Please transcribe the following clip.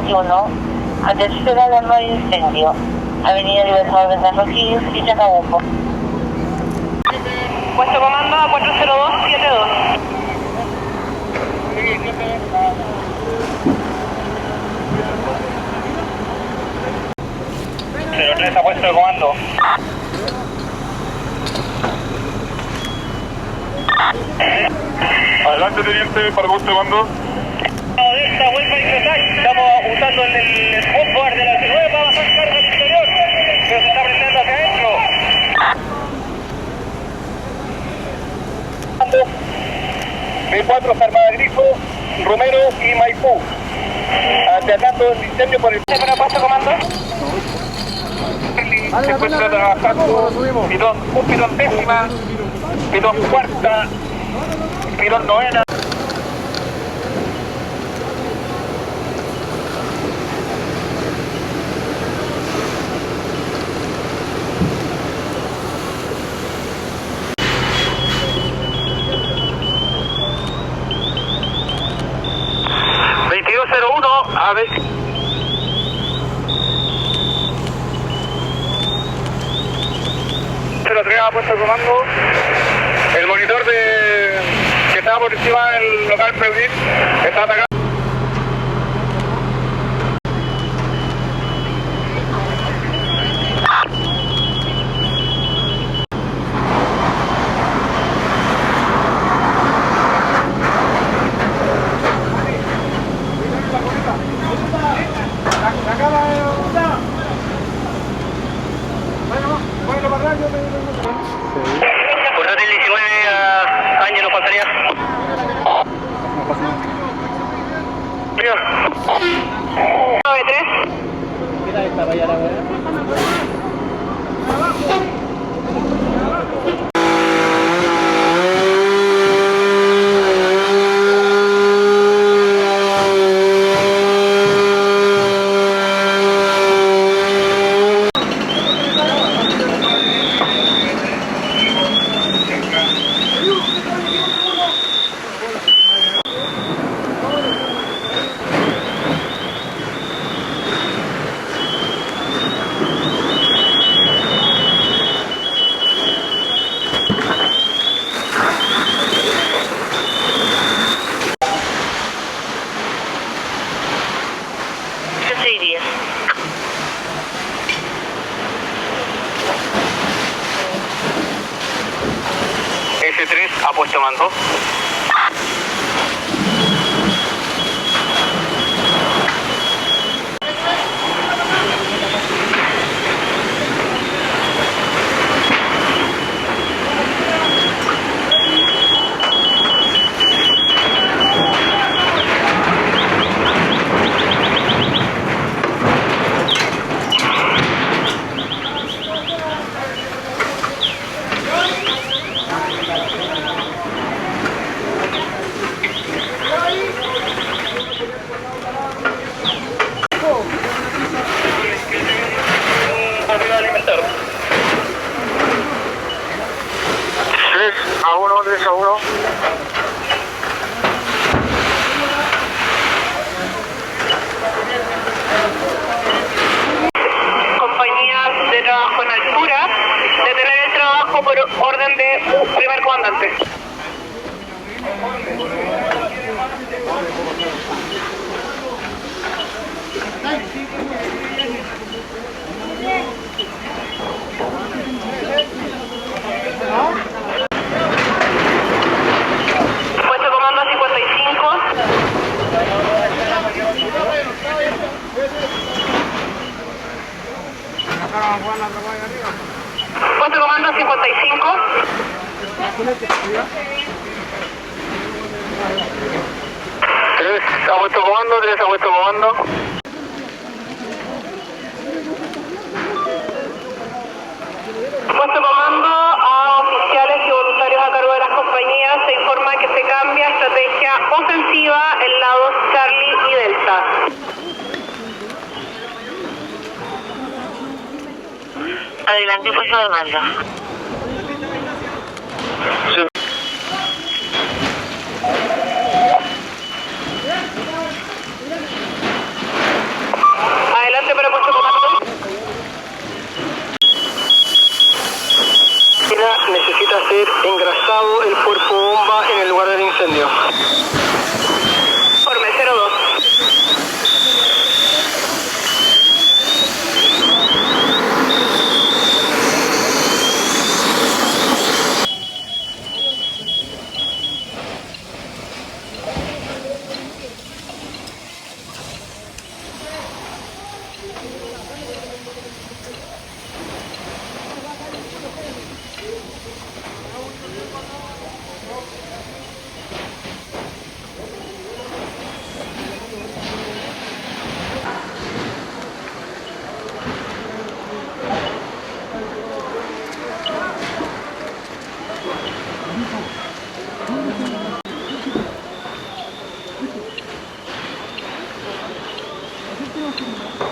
21, atención a alarma de incendio, Avenida Libertador de San Roquillo y Chacabuco. Puesto comando a 40272. 03 a puesto de comando. Adelante, teniente, para puesto de mando. Esta vuelta estamos usando el software de la C9 para bajar carga al interior, pero se está prendiendo hacia adentro. B4 Armada Grifo, Romero y Maipú. Atacando el incendio por el... ¿Para puesto comando? Se encuentra trabajando un pilón décima, pilón cuarta, pilón novena. A ver. 03 ha puesto el comando. El monitor que estaba por encima del local Preudit está atacando. Portátil 19 años nos faltaría. 93. Mira esta vaya la buena. S3 ha puesto mando. A1, 3 a 1. Compañías de trabajo en altura, detener el trabajo por orden de primer comandante. Puesto comando 55. Puesto comando 55. Tres ha puesto comando, 3 ha puesto comando. Puesto comando a oficiales y voluntarios a cargo de las compañías, se informa que se cambia estrategia ofensiva en lados Charlie y Delta. Adelante, puesto de mando. Gracias.